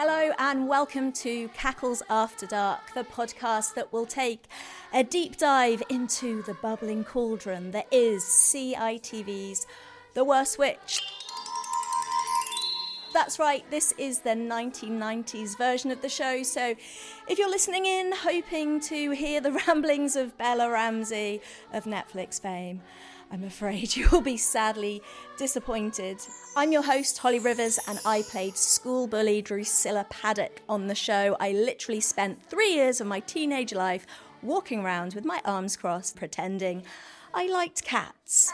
Hello and welcome to Cackle's After Dark, the podcast that will take a deep dive into the bubbling cauldron that is CITV's The Worst Witch. That's right, this is the 1990s version of the show, so if you're listening in hoping to hear the ramblings of Bella Ramsey of Netflix fame, I'm afraid you'll be sadly disappointed. I'm your host, Holly Rivers, and I played school bully Drusilla Paddock on the show. I literally spent 3 years of my teenage life walking around with my arms crossed, pretending I liked cats.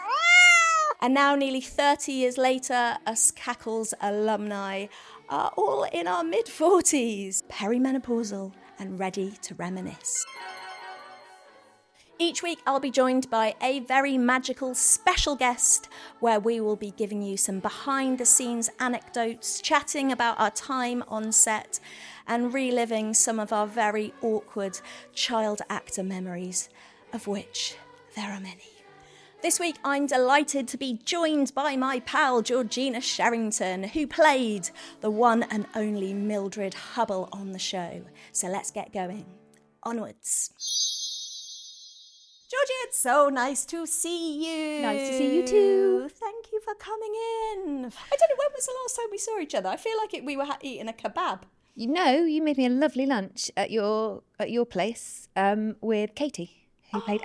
And now, nearly 30 years later, us Cackle's alumni are all in our mid-40s, perimenopausal and ready to reminisce. Each week I'll be joined by a very magical special guest where we will be giving you some behind-the-scenes anecdotes, chatting about our time on set and reliving some of our very awkward child actor memories, of which there are many. This week I'm delighted to be joined by my pal Georgina Sherrington, who played the one and only Mildred Hubble on the show. So let's get going. Onwards. Georgie, it's so nice to see you. Nice to see you too. Thank you for coming in. I don't know, when was the last time we saw each other? I feel like we were eating a kebab. You know, you made me a lovely lunch at your place with Katie, who played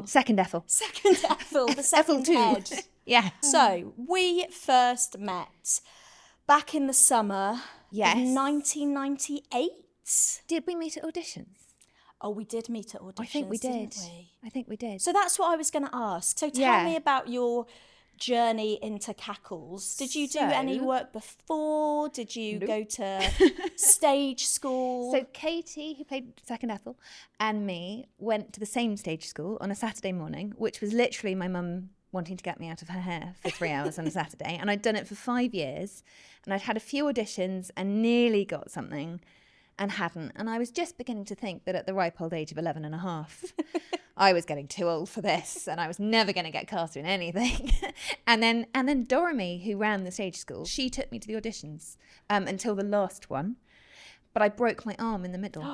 second Ethel. Second Ethel, the second head. Yeah. So, we first met back in the summer of 1998. Did we meet at auditions? Oh, we did meet at auditions, I think we did. Didn't we? I think we did. So that's what I was going to ask. So tell me about your journey into Cackles. Did you do any work before? Did you go to stage school? So Katie, who played second Ethel, and me went to the same stage school on a Saturday morning, which was literally my mum wanting to get me out of her hair for 3 hours on a Saturday. And I'd done it for 5 years, and I'd had a few auditions and nearly got something, and hadn't. And I was just beginning to think that at the ripe old age of 11 and a half, I was getting too old for this and I was never going to get cast in anything. and then Dorothy, who ran the stage school, she took me to the auditions until the last one. But I broke my arm in the middle.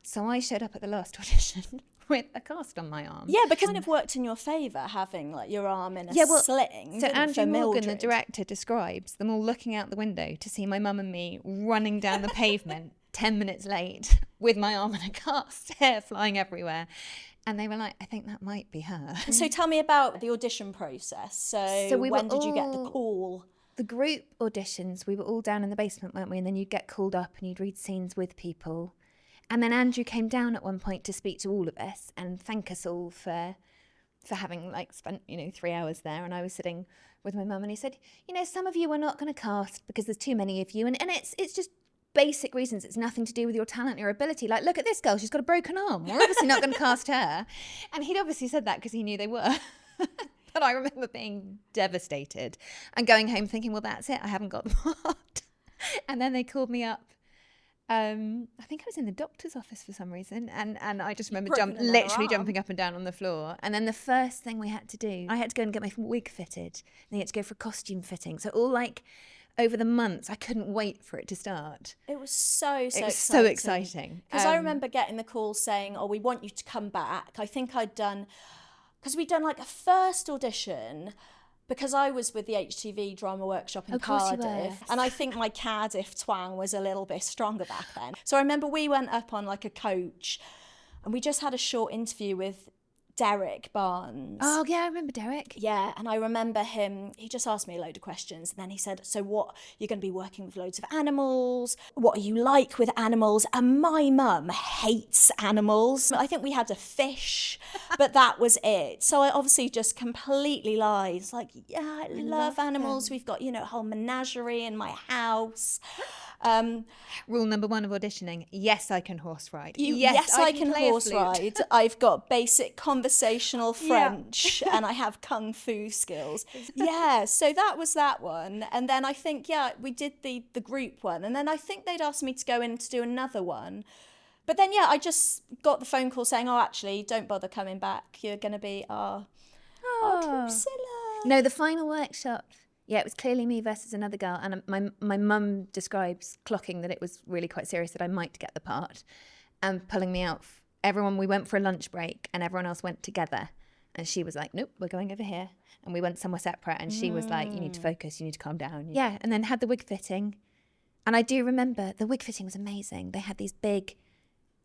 So I showed up at the last audition with a cast on my arm. Yeah, because it kind of worked in your favour, having like your arm in a sling. So Andrew Morgan, the director, describes them all looking out the window to see my mum and me running down the pavement 10 minutes late with my arm in a cast, hair flying everywhere. And they were like, I think that might be her. So tell me about the audition process. So when did you get the call? The group auditions, we were all down in the basement, weren't we? And then you'd get called up and you'd read scenes with people. And then Andrew came down at one point to speak to all of us and thank us all for having spent 3 hours there. And I was sitting with my mum and he said, some of you are not going to cast because there's too many of you. And it's just basic reasons. It's nothing to do with your talent, your ability. Like, look at this girl, she's got a broken arm. We're obviously not going to cast her. And he'd obviously said that because he knew they were. But I remember being devastated and going home thinking, well, that's it, I haven't got the part. And then they called me up. I think I was in the doctor's office for some reason. And I just remember literally jumping up and down on the floor. And then the first thing we had to do, I had to go and get my wig fitted. And you had to go for a costume fitting. So all over the months, I couldn't wait for it to start. It was so exciting. Because I remember getting the call saying, we want you to come back. I think because we'd done a first audition, because I was with the HTV drama workshop in Cardiff. And I think my Cardiff twang was a little bit stronger back then. So I remember we went up on a coach and we just had a short interview with Derek Barnes. Oh, yeah, I remember Derek. Yeah, and I remember he just asked me a load of questions. And then he said, so what, you're going to be working with loads of animals. What are you like with animals? And my mum hates animals. I think we had a fish, but that was it. So I obviously just completely lied. It's I love animals. Them. We've got, a whole menagerie in my house. Rule number 1 of auditioning, yes, I can horse ride. Yes, I can horse ride. I've got basic conversational French and I have kung fu skills. Yeah, so that was that one. And then I think, we did the group one. And then I think they'd asked me to go in to do another one. But then, I just got the phone call saying, actually, don't bother coming back. You're going to be our Drusilla. No, the final workshop Yeah, it was clearly me versus another girl. And my mum describes clocking that it was really quite serious that I might get the part and pulling me out. We went for a lunch break and everyone else went together. And she was like, nope, we're going over here. And we went somewhere separate. And she was like, you need to focus, you need to calm down. Yeah, and then had the wig fitting. And I do remember the wig fitting was amazing. They had these big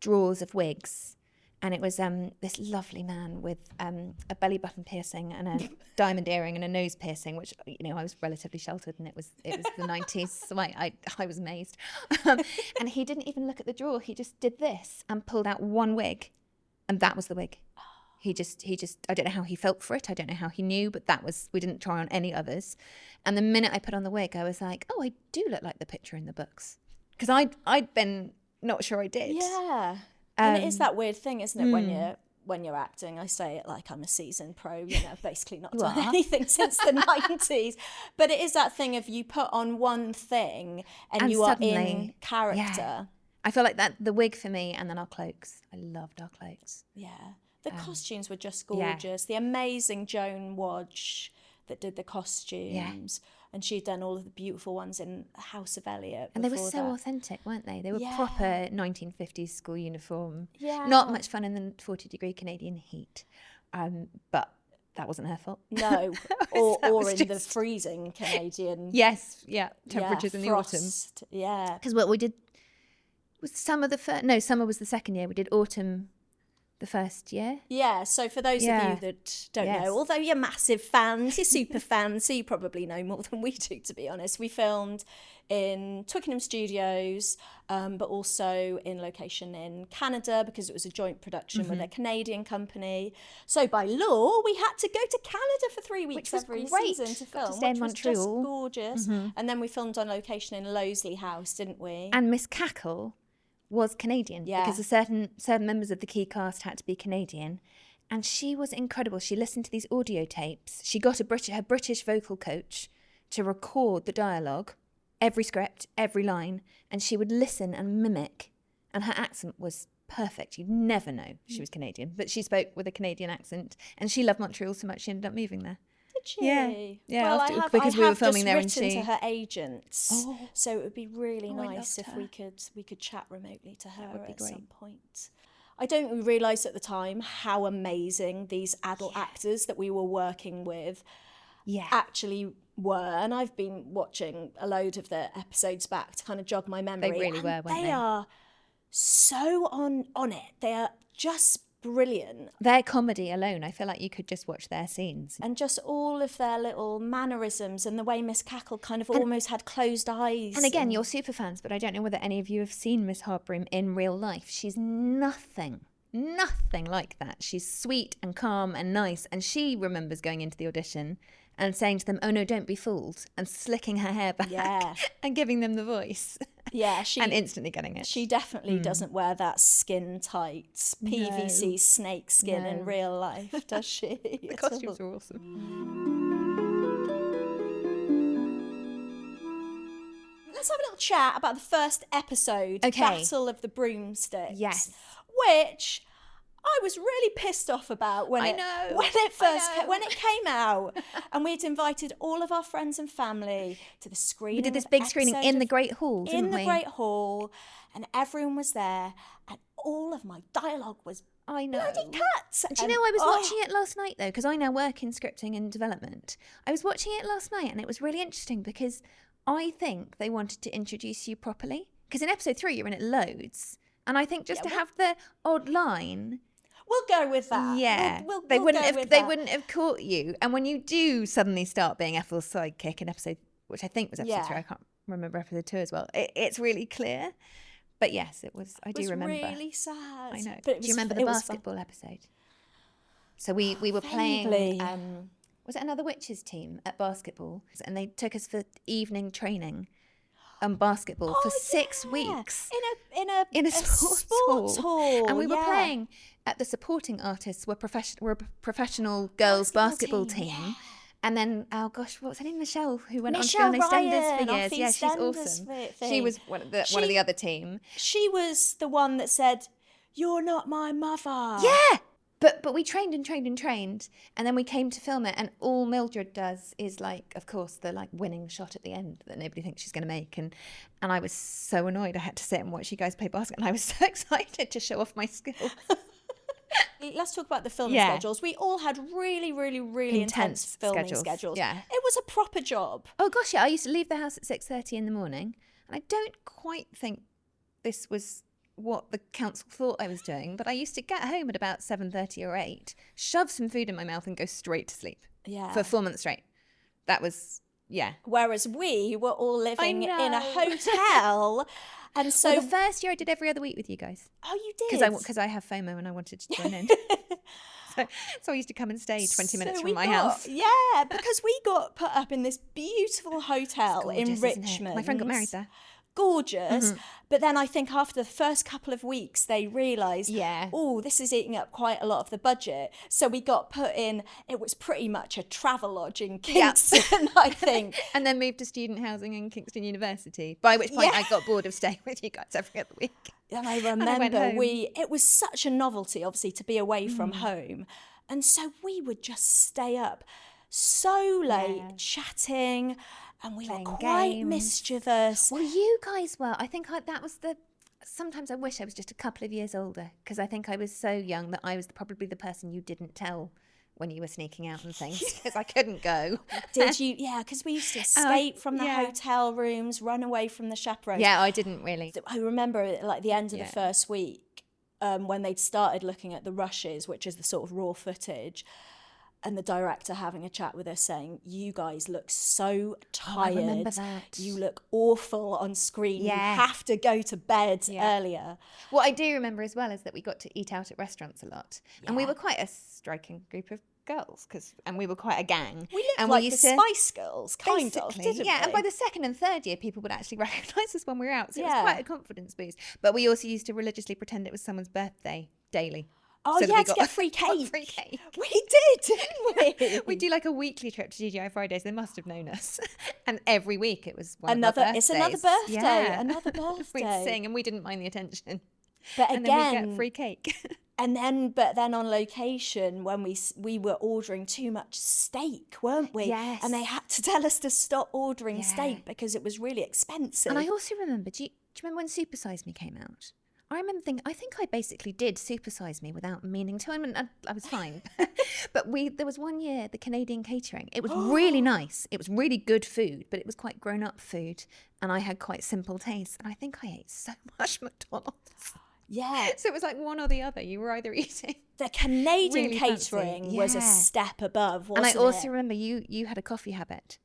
drawers of wigs. And it was this lovely man with a belly button piercing and a diamond earring and a nose piercing, which, I was relatively sheltered, and it was the 90s, so I was amazed. And he didn't even look at the drawer. He just did this and pulled out one wig, and that was the wig. He just I don't know how he felt for it. I don't know how he knew, but we didn't try on any others. And the minute I put on the wig, I was like, oh, I do look like the picture in the books. Because I'd been not sure I did. Yeah. And it is that weird thing, isn't it, when you're acting? I say it like I'm a seasoned pro, basically not done anything since the 90s. But it is that thing of you put on one thing and you suddenly, are in character. Yeah. I feel like that the wig for me, and then our cloaks. I loved our cloaks. Yeah. The costumes were just gorgeous. Yeah. The amazing Joan Wadge that did the costumes. Yeah. And she'd done all of the beautiful ones in House of Elliot. And they were so authentic, weren't they? They were proper 1950s school uniform. Yeah. Not much fun in the 40-degree Canadian heat. But that wasn't her fault. No. or in the freezing Canadian. Yes, yeah. Temperatures in the autumn. Yeah. Because what we did was summer was the second year. We did autumn the first year. Yeah, so for those of you that don't know, although you're massive fans, you're super fans, so you probably know more than we do, to be honest. We filmed in Twickenham Studios, but also in location in Canada because it was a joint production with a Canadian company. So by law, we had to go to Canada for 3 weeks every season to film, which was just gorgeous. And then we filmed on location in Loseley House, didn't we? And Miss Cackle was Canadian because certain members of the key cast had to be Canadian, and she was incredible. She listened to these audio tapes. She got her British vocal coach to record the dialogue, every script, every line, and she would listen and mimic, and her accent was perfect. You'd never know she was Canadian, but she spoke with a Canadian accent, and she loved Montreal so much she ended up moving there. Did she? Yeah. Well, because we were filming there, and to her agents, so it would be really nice if we could chat remotely to her at some point. I don't realise at the time how amazing these adult actors that we were working with actually were, and I've been watching a load of the episodes back to kind of jog my memory. They really were, weren't they? They are so on it. They are just brilliant. Their comedy alone, I feel like you could just watch their scenes. And just all of their little mannerisms and the way Miss Cackle kind of almost had closed eyes. And again, you're super fans, but I don't know whether any of you have seen Miss Hardbroom in real life. She's nothing like that. She's sweet and calm and nice. And she remembers going into the audition and saying to them, oh no, don't be fooled, and slicking her hair back and giving them the voice. Yeah, and instantly getting it. She definitely doesn't wear that skin tight PVC snake skin in real life, does she? The costumes are awesome. Let's have a little chat about the first episode, Battle of the Broomsticks. Yes. Which I was really pissed off about when it came out, and we'd invited all of our friends and family to the screening. We did this big screening in the Great Hall, didn't we? In the Great Hall, and everyone was there, and all of my dialogue was bloody cuts. Do you know, I was watching it last night though, because I now work in scripting and development. I was watching it last night, and it was really interesting because I think they wanted to introduce you properly. Because in episode 3, you're in it loads, and I think just to have the odd line. We'll go with that. Yeah, they wouldn't have caught you. And when you do suddenly start being Ethel's sidekick in episode, which I think was episode 3, I can't remember episode 2 as well. It's really clear. But yes, it was. I do remember. It was really sad. I know. Do you remember the basketball episode? So we were playing. Was it another witches team at basketball? And they took us for evening training. Basketball for 6 weeks in a sports hall, and we were playing at the supporting artists were a professional girls basketball team. And then, oh gosh, what was her name? Michelle, who went on to go on EastEnders for years. Yeah, she's awesome. She was one of the other team. She was the one that said, "You're not my mother." Yeah, But we trained and trained and trained, and then we came to film it, and all Mildred does is like, of course, the like winning shot at the end that nobody thinks she's going to make, and I was so annoyed I had to sit and watch you guys play basket, and I was so excited to show off my skills. Let's talk about the filming schedules. We all had really, really, really intense filming schedules. Yeah. It was a proper job. Oh gosh, yeah, I used to leave the house at 6:30 in the morning, and I don't quite think this was what the council thought I was doing, but I used to get home at about 7:30 or 8, shove some food in my mouth and go straight to sleep. Yeah. For 4 months straight. That was, yeah. Whereas we were all living in a hotel. And so the first year I did every other week with you guys. Oh, you did? Because I have FOMO and I wanted to join in. So I used to come and stay 20 minutes from my house. Yeah, because we got put up in this beautiful hotel in Richmond. My friend got married there. Gorgeous. But then I think after the first couple of weeks they realised, oh, this is eating up quite a lot of the budget. So we got put in, it was pretty much a Travelodge in Kingston, I think. And then moved to student housing in Kingston University, by which point I got bored of staying with you guys every other week. And I remember it was such a novelty, obviously, to be away from home. And so we would just stay up so late, chatting, and we were quite mischievous. Well, you guys were. I think that was sometimes I wish I was just a couple of years older, because I think I was so young that I was probably the person you didn't tell when you were sneaking out and things, because I couldn't go. Did you? Yeah, because we used to escape from the hotel rooms, run away from the chaperones. Yeah, I didn't really. So I remember like the end of the first week when they'd started looking at the rushes, which is the sort of raw footage, and the director having a chat with us saying, you guys look so tired. I remember that. You look awful on screen. Yeah. You have to go to bed earlier. What I do remember as well is that we got to eat out at restaurants a lot. And we were quite a striking group of girls, and we were quite a gang. We looked like the Spice Girls, kind of, didn't we? And by the second and third year, people would actually recognise us when we were out. So it was quite a confidence boost. But we also used to religiously pretend it was someone's birthday daily. Oh, so yeah, to get free cake. Free cake. We did, didn't we? We do like a weekly trip to GGI Fridays. They must have known us. And every week it was it's another birthday. Yeah. Another birthday. We'd sing and we didn't mind the attention. But and then we'd get free cake. But then on location, when we were ordering too much steak, weren't we? Yes. And they had to tell us to stop ordering steak because it was really expensive. And I also remember, do you remember when Super Size Me came out? I remember thinking, I think I basically did supersize me without meaning to. I mean, I was fine. But there was one year, the Canadian catering. It was really nice. It was really good food, but it was quite grown-up food. And I had quite simple tastes. And I think I ate so much McDonald's. Yeah. So it was like one or the other. You were either eating. The Canadian really catering was a step above, wasn't it? And I also remember you had a coffee habit.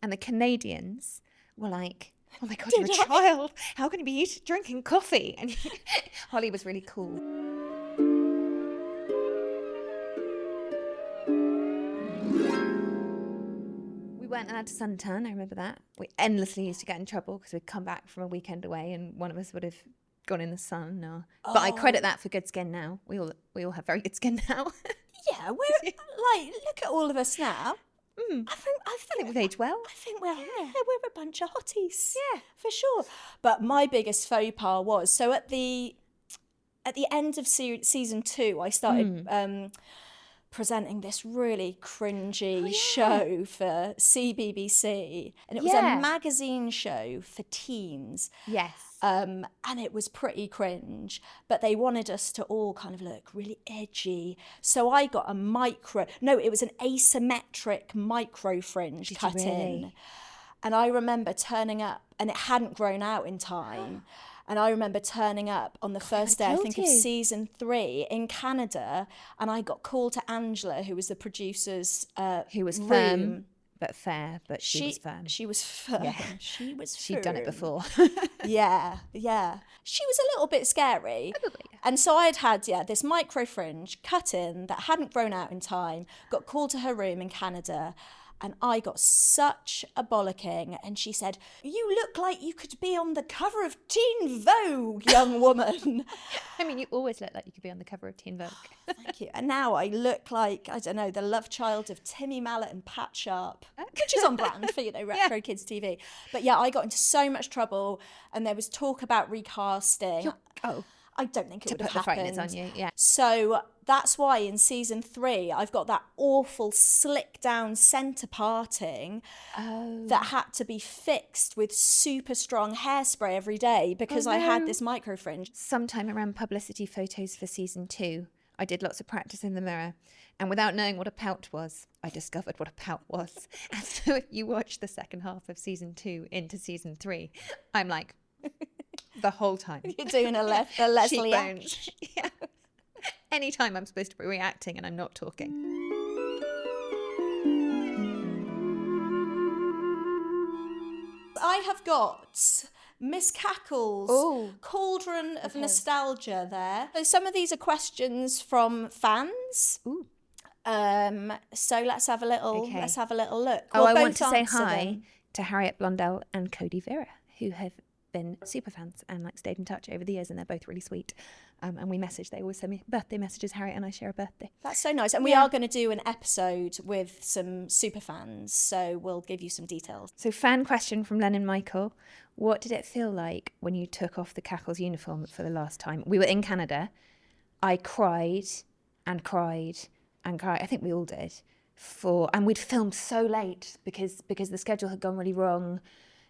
And the Canadians were like, oh my God, you're a child. How can you be drinking coffee? And Holly was really cool. We weren't allowed to suntan, I remember that. We endlessly used to get in trouble because we'd come back from a weekend away and one of us would have gone in the sun. But I credit that for good skin now. We all have very good skin now. Yeah, we're like, look at all of us now. I think we've aged well. I think we're a bunch of hotties. Yeah, for sure. But my biggest faux pas was, so at the end of season 2, I started presenting this really cringy show for CBBC, and it was a magazine show for teens. Yes. And it was pretty cringe, but they wanted us to all kind of look really edgy. So I got it was an asymmetric micro fringe cut in. And I remember turning up, and it hadn't grown out in time. And I remember turning up on the first day, I think, of season 3 in Canada, and I got called to Angela, who was the producer's who was room. Firm. But fair, but she was firm. She was firm. Yeah. She was firm. She'd done it before. Yeah. She was a little bit scary. And so I'd had this micro fringe cut in that hadn't grown out in time, got called to her room in Canada, and I got such a bollocking. And she said, you look like you could be on the cover of Teen Vogue, young woman. I mean, you always look like you could be on the cover of Teen Vogue. Thank you. And now I look like, I don't know, the love child of Timmy Mallet and Pat Sharp, which is on brand for, retro kids TV. But yeah, I got into so much trouble, and there was talk about recasting. I don't think it would to have put the happened. frighteners on you. Yeah. So that's why in season 3, I've got that awful slick down centre parting that had to be fixed with super strong hairspray every day because I had this micro fringe. Sometime around publicity photos for season 2, I did lots of practice in the mirror. And without knowing what a pout was, I discovered what a pout was. And so if you watch the second half of season 2 into season 3, I'm like, the whole time. You're doing a Leslie cheekbones. Yeah. Anytime I'm supposed to be reacting and I'm not talking. I have got Miss Cackle's cauldron of nostalgia there. So some of these are questions from fans. Ooh. So let's have a little look. I We'll want to both say answer hi them. to Harriet Blondell and Cody Vera, who have been super fans and like stayed in touch over the years, and they're both really sweet. And they always send me birthday messages. Harriet and I share a birthday. That's so nice. And we are going to do an episode with some super fans, so we'll give you some details. So fan question from Lennon Michael. What did it feel like when you took off the Cackle's uniform for the last time? We were in Canada. I cried and cried and cried. I think we all did. And we'd filmed so late because the schedule had gone really wrong.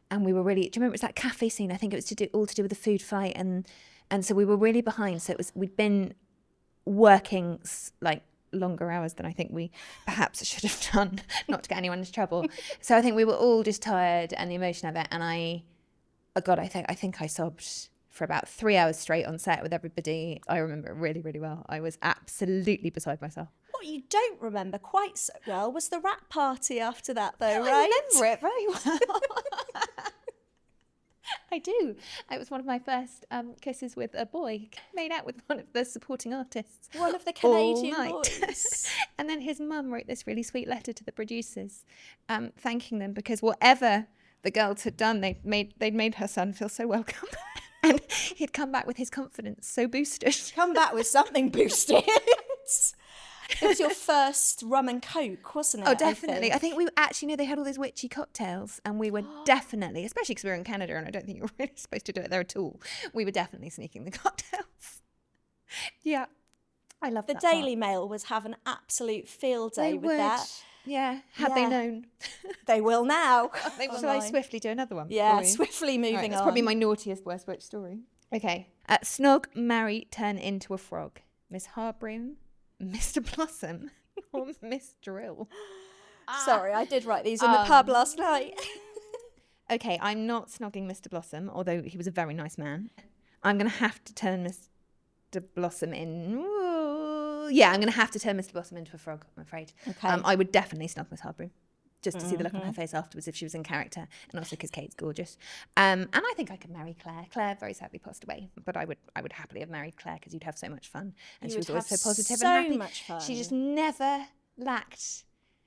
And we were really, do you remember it was that cafe scene? I think it was to do with the food fight. And so we were really behind. So we'd been working like longer hours than I think we perhaps should have done, not to get anyone into trouble. So I think we were all just tired and the emotion of it. And I think I sobbed for about 3 hours straight on set with everybody. I remember it really, really well. I was absolutely beside myself. What you don't remember quite so well was the rap party after that, though, right? I remember it very well. I do. It was one of my first kisses with a boy. Made out with one of the supporting artists. One of the Canadian all night. boys. And then his mum wrote this really sweet letter to the producers, thanking them because whatever the girls had done, they'd made her son feel so welcome. And he'd come back with his confidence so boosted. Come back with something boosted. It was your first rum and coke, wasn't it? Oh, definitely. I think we actually knew they had all those witchy cocktails, and we were definitely, especially because we were in Canada, and I don't think you're really supposed to do it there at all. We were definitely sneaking the cocktails. Yeah, I love that. The Daily Mail was having an absolute field day with that. Yeah, had they known. They will now. Shall I swiftly do another one? Yeah, swiftly moving on. That's probably my naughtiest worst witch story. Okay. Snog, marry, turn into a frog. Miss Harbroom, Mr. Blossom, or Miss Drill. Sorry, I did write these in the pub last night. Okay, I'm not snogging Mr. Blossom, although he was a very nice man. I'm going to have to turn Mr. Blossom in. Yeah, I'm going to have to turn Mr. Blossom into a frog, I'm afraid. Okay. I would definitely snog Miss Harbroom, just to see the look on her face afterwards if she was in character, and also because Kate's gorgeous. And I think I could marry Claire. Claire very sadly passed away, but I would happily have married Claire because you'd have so much fun, and she was always so positive and happy. So much fun. She just never lacked.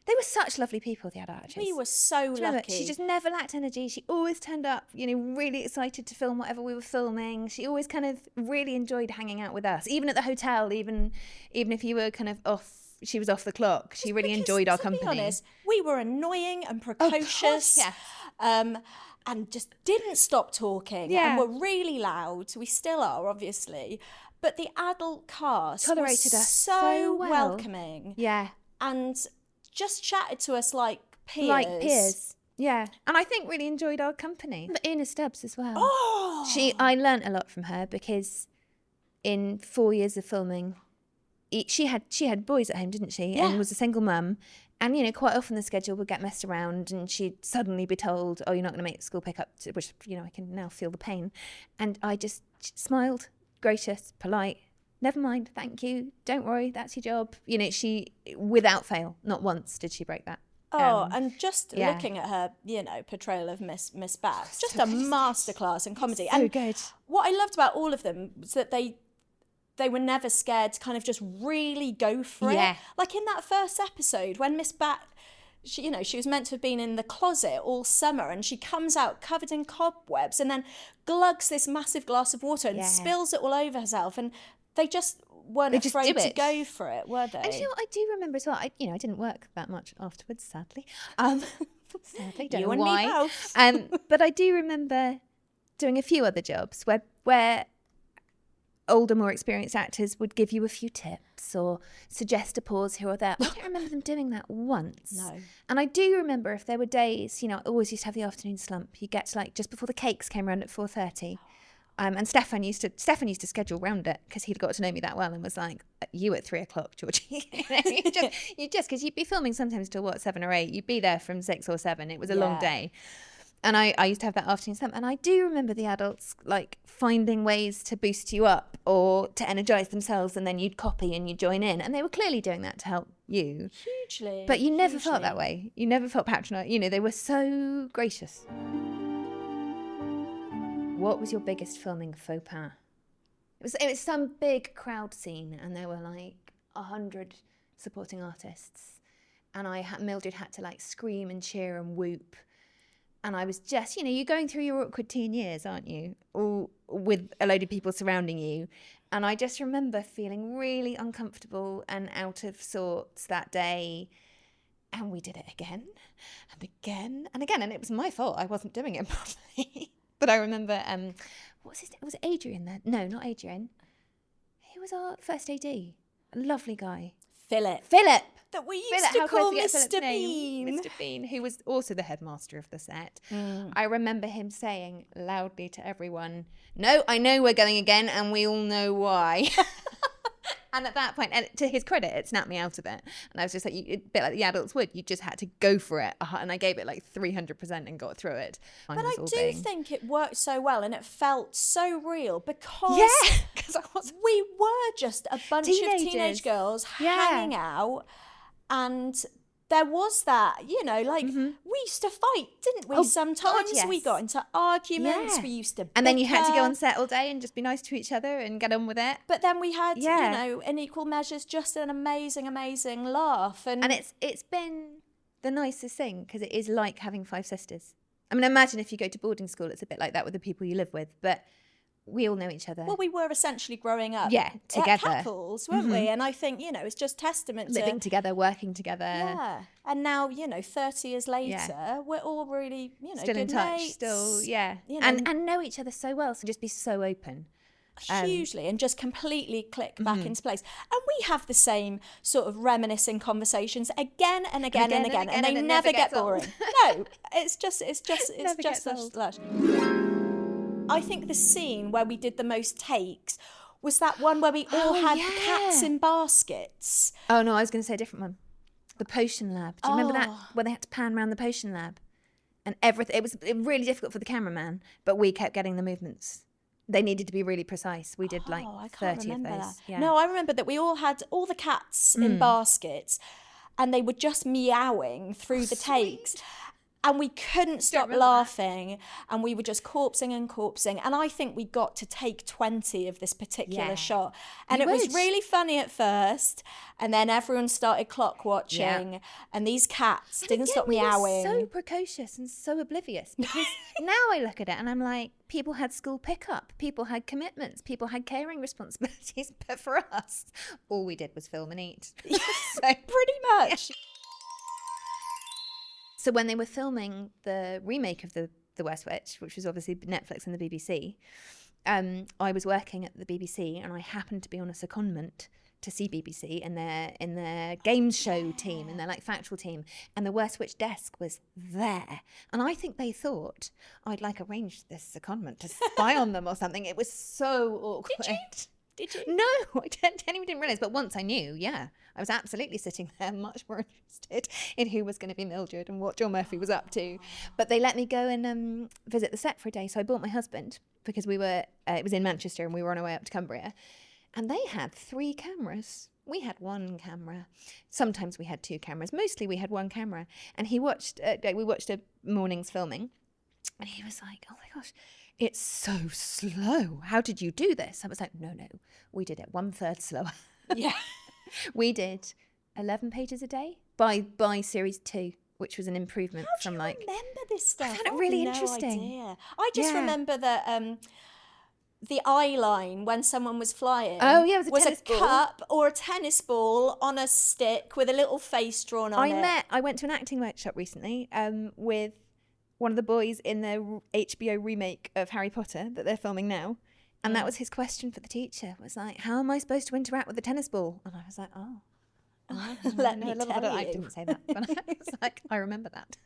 They were such lovely people, the other actors. We were so lucky. She just never lacked energy. She always turned up, really excited to film whatever we were filming. She always kind of really enjoyed hanging out with us, even at the hotel, even if you were kind of off. She was off the clock. She really enjoyed our company. To be honest, we were annoying and precocious, and just didn't stop talking. Yeah. And were really loud. We still are, obviously. But the adult cast tolerated was us so well. welcoming. Yeah. And just chatted to us like peers. Yeah. And I think really enjoyed our company. But Una Stubbs as well. Oh! I learnt a lot from her because in 4 years of filming, she had boys at home, didn't she? Yeah. And was a single mum. And, quite often the schedule would get messed around and she'd suddenly be told, oh, you're not going to make school pickup, which, I can now feel the pain. And I just smiled, gracious, polite. Never mind, thank you. Don't worry, that's your job. She, without fail, not once did she break that. And just looking at her, portrayal of Miss Bat, just a masterclass in comedy. So and good. What I loved about all of them was that they were never scared to kind of just really go for it. Like in that first episode when Miss Bat, she was meant to have been in the closet all summer and she comes out covered in cobwebs and then glugs this massive glass of water and spills it all over herself. And they just weren't afraid to go for it, were they? And what I do remember as well, I didn't work that much afterwards, sadly. Sadly, don't know why. You and me both. But I do remember doing a few other jobs where older, more experienced actors would give you a few tips or suggest a pause here or there. I don't remember them doing that once. No. And I do remember if there were days, I always used to have the afternoon slump. You get to just before the cakes came around at 4:30. And Stefan used to schedule round it because he'd got to know me that well and was like, you at 3:00, Georgie. you just because you'd be filming sometimes till 7 or 8. You'd be there from 6 or 7. It was a long day. And I used to have that afternoon slump. And I do remember the adults finding ways to boost you up or to energise themselves, and then you'd copy and you'd join in. And they were clearly doing that to help you. Hugely. But you never felt that way. You never felt patronised. They were so gracious. What was your biggest filming faux pas? It was some big crowd scene, and there were 100 supporting artists, and Mildred had to scream and cheer and whoop, and I was just, you're going through your awkward teen years, aren't you? All with a load of people surrounding you, and I just remember feeling really uncomfortable and out of sorts that day. And we did it again and again and again, and it was my fault. I wasn't doing it properly. But I remember, what was his name? Was it Adrian there? No, not Adrian. He was our first AD. A lovely guy. Philip. That we used to call Mr. Bean. Mr. Bean, who was also the headmaster of the set. I remember him saying loudly to everyone, "No, I know we're going again, and we all know why." And at that point, and to his credit, it snapped me out of it. And I was just a bit like the adults would. You just had to go for it. And I gave it 300% and got through it. But I do think it worked so well, and it felt so real because we were just a bunch of teenage girls hanging out, and there was that, we used to fight, didn't we? Sometimes God, yes. We got into arguments, we used to bicker. And then you had to go on set all day and just be nice to each other and get on with it. But then we had, in equal measures, just an amazing, amazing laugh. And it's been the nicest thing because it is like having 5 sisters. I mean, imagine if you go to boarding school, it's a bit like that with the people you live with, but we all know each other. Well, we were essentially growing up together. At Cackles, weren't we? And I think, it's just testament to... Living together, working together. Yeah. And now, 30 years later, we're all really, still in touch, mates, still, and know each other so well, so just be so open. Hugely, and just completely click back into place. And we have the same sort of reminiscing conversations again and again and again, and they never get boring. No, it's just lush. I think the scene where we did the most takes was that one where we all had cats in baskets. Oh, no, I was going to say a different one. The potion lab. Do you remember that? Where they had to pan around the potion lab? And everything. It was really difficult for the cameraman, but we kept getting the movements. They needed to be really precise. We did 30 of those. Yeah. No, I remember that we all had all the cats in baskets, and they were just meowing through the takes. And we couldn't stop laughing, and we were just corpsing. And I think we got to take 20 of this particular shot. And it was really funny at first, and then everyone started clock watching, and these cats didn't stop meowing. We were so precocious and so oblivious, because now I look at it and I'm like, people had school pickup, people had commitments, people had caring responsibilities, but for us, all we did was film and eat. So, pretty much. So when they were filming the remake of the West Witch, which was obviously Netflix and the BBC, I was working at the BBC, and I happened to be on a secondment to see BBC in their games show team, in their factual team, and the West Witch desk was there. And I think they thought I'd arranged this secondment to spy on them or something. It was so awkward. Did you? No, I genuinely didn't realise. But once I knew, I was absolutely sitting there much more interested in who was going to be Mildred and what John Murphy was up to. But they let me go and visit the set for a day. So I brought my husband, because we were, it was in Manchester and we were on our way up to Cumbria. And they had 3 cameras. We had 1 camera. Sometimes we had 2 cameras. Mostly we had 1 camera. And we watched a morning's filming. And he was like, oh my gosh, it's so slow. How did you do this? I was like, no, we did it 1/3 slower. Yeah. We did 11 pages a day by series 2, which was an improvement from remember this stuff? I found it really interesting. Idea. I just remember that the eye line when someone was flying. Oh yeah, it was a cup or a tennis ball on a stick with a little face drawn on it. I went to an acting workshop recently with one of the boys in the HBO remake of Harry Potter that they're filming now. And that was his question for the teacher. Was like, how am I supposed to interact with the tennis ball? And I was like, Let me tell I you. didn't say that, but I was like, I remember that.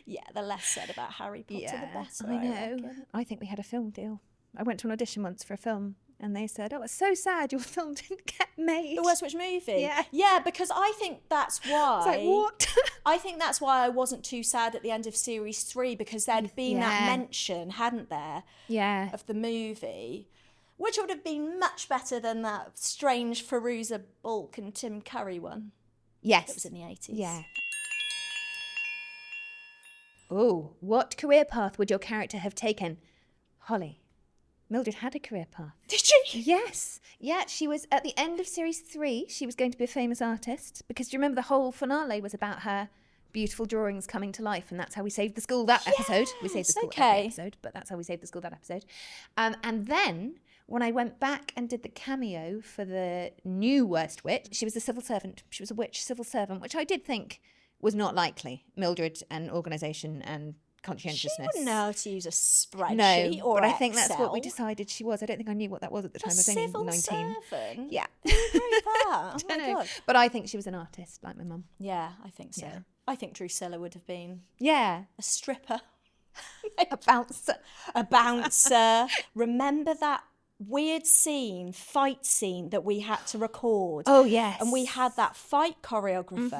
Yeah, the less said about Harry Potter, the better. I know. reckon. I think we had a film deal. I went to an audition once for a film, and they said, "Oh, it's so sad your film didn't get made." The Worst Witch movie. Yeah. Yeah, because I think that's why. It's like, what? I think that's why I wasn't too sad at the end of series 3, because there'd been that Yeah. mention, hadn't there, Yeah. of the movie, which would have been much better than that strange Firuza Balk and Tim Curry one. Yes. That was in the 80s. Yeah. Oh, what career path would your character have taken? Holly, Mildred had a career path. Did she? Yes. Yeah, she was at the end of series 3, she was going to be a famous artist, because do you remember the whole finale was about her beautiful drawings coming to life, and that's how we saved the school that episode. We saved the school every episode, but that's how we saved the school that episode. And then when I went back and did the cameo for the new Worst Witch, she was a civil servant. She was a witch civil servant, which I did think was not likely. Mildred and organisation and conscientiousness. She wouldn't know how to use a spreadsheet No, or but I Excel. think that's what we decided she was. I don't think I knew what that was at the time. I was only Civil 19. servant? Yeah. Who wrote that? Oh my know. God. But I think she was an artist, like my mum. Yeah, I think so. Yeah. I think Drusilla would have been Yeah. a stripper. A bouncer. A bouncer. Remember that weird fight scene that we had to record? Oh, yes. And we had that fight choreographer.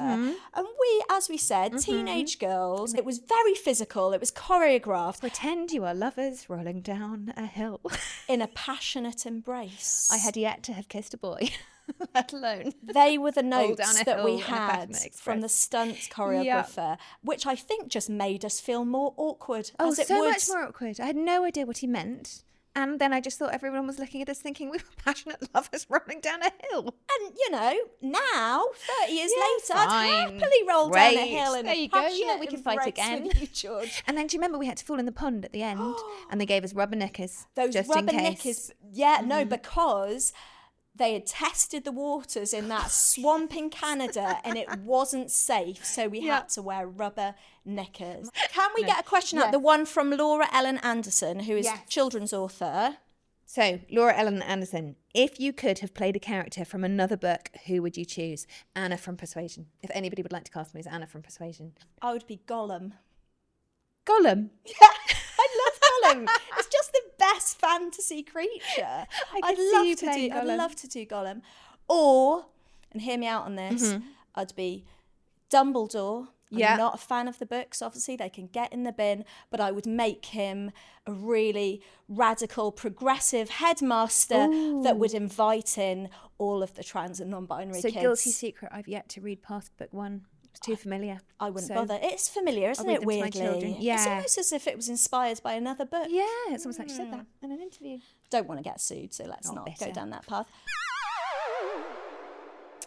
And we, as we said, teenage girls, it was very physical. It was choreographed Pretend you are lovers rolling down a hill. in a passionate embrace. I had yet to have kissed a boy, let alone. They were the Roll notes down a that we hill in a had passionate from the express. stunts choreographer, which I think just made us feel more awkward. Oh, as it so would. much more awkward. I had no idea what he meant. And then I just thought everyone was looking at us thinking we were passionate lovers rolling down a hill. And, you know, now, 30 years Yeah, later, I'd fine. happily roll down a Great. hill in There a you go. passionate Yeah, we can fight embrace again. with you, George. And then do you remember we had to fall in the pond at the end? And they gave us rubber knickers. Those just rubber in case. knickers. Yeah, no, because they had tested the waters in that swamp in Canada and it wasn't safe, so we had to wear rubber knickers. Can we get a question out? Yes. The one from Laura Ellen Anderson, who is Yes. children's author. So, Laura Ellen Anderson, if you could have played a character from another book, who would you choose? Anna from Persuasion. If anybody would like to cast me as Anna from Persuasion. I would be Gollum. Gollum. I love Gollum. It's just the best fantasy creature. could see you playing I'd Gollum. love to do Gollum. Or, and hear me out on this, I'd be Dumbledore. Yeah. I'm not a fan of the books, obviously, they can get in the bin, but I would make him a really radical, progressive headmaster that would invite in all of the trans and non-binary So, kids. Guilty Secret, I've yet to read past book 1. It's too familiar. I wouldn't So- bother. It's familiar, isn't read it, them to my weirdly? children. It's Yeah. almost as if it was inspired by another book. Yeah, it's almost like she said that in an interview. Don't want to get sued, so let's Oh, not bless go her. down that path.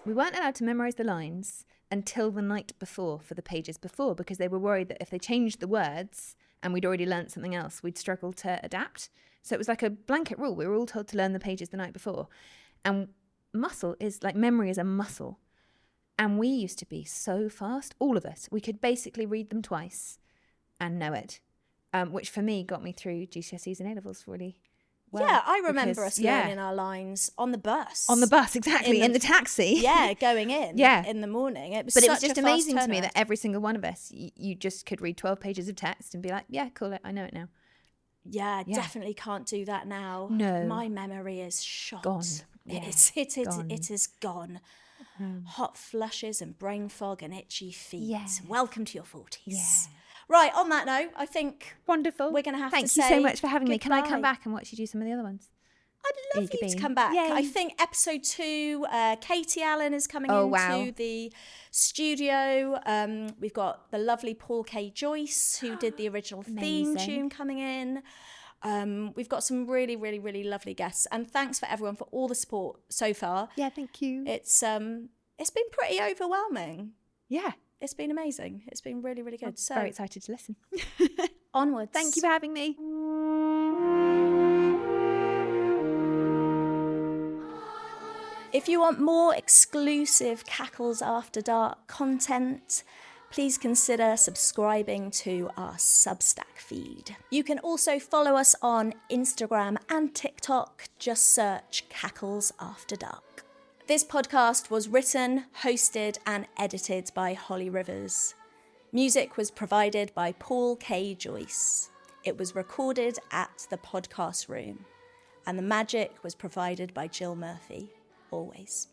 We weren't allowed to memorise the lines until the night before for the pages before, because they were worried that if they changed the words and we'd already learnt something else, we'd struggle to adapt. So it was like a blanket rule. We were all told to learn the pages the night before. And memory is a muscle. And we used to be so fast, all of us. We could basically read them twice and know it, which for me got me through GCSEs and A-levels really well. Yeah, I remember because- us learning our lines on the bus. On the bus, exactly, in the taxi. Yeah, going in. Yeah. In the morning. It was But it was such just a fast amazing to me turnaround. that every single one of us, you just could read 12 pages of text and be like, yeah, cool, I know it now. Yeah, definitely can't do that now. No. My memory is shot. Gone. Yeah, gone. It is gone. Hot flushes and brain fog and itchy feet. Yeah. Welcome to your 40s. Yeah. Right, on that note, I think Wonderful. we're going to have Thank to you say so much for having me. Can I come goodbye. back and watch you do some of the other ones? I'd love Eager you to bean. come back. Yay. I think episode 2, Katie Allen is coming Oh, into wow. the studio. We've got the lovely Paul K. Joyce, who did the original theme Amazing. tune, coming in. We've got some really, really, really lovely guests. And thanks for everyone for all the support so far. Yeah, thank you. It's been pretty overwhelming. Yeah. It's been amazing. It's been really, really good. I'm So very excited to listen. onwards. Thank you for having me. If you want more exclusive Cackles After Dark content, please consider subscribing to our Substack feed. You can also follow us on Instagram and TikTok. Just search Cackles After Dark. This podcast was written, hosted and edited by Holly Rivers. Music was provided by Paul K. Joyce. It was recorded at the Podcast Room. And the magic was provided by Jill Murphy, always.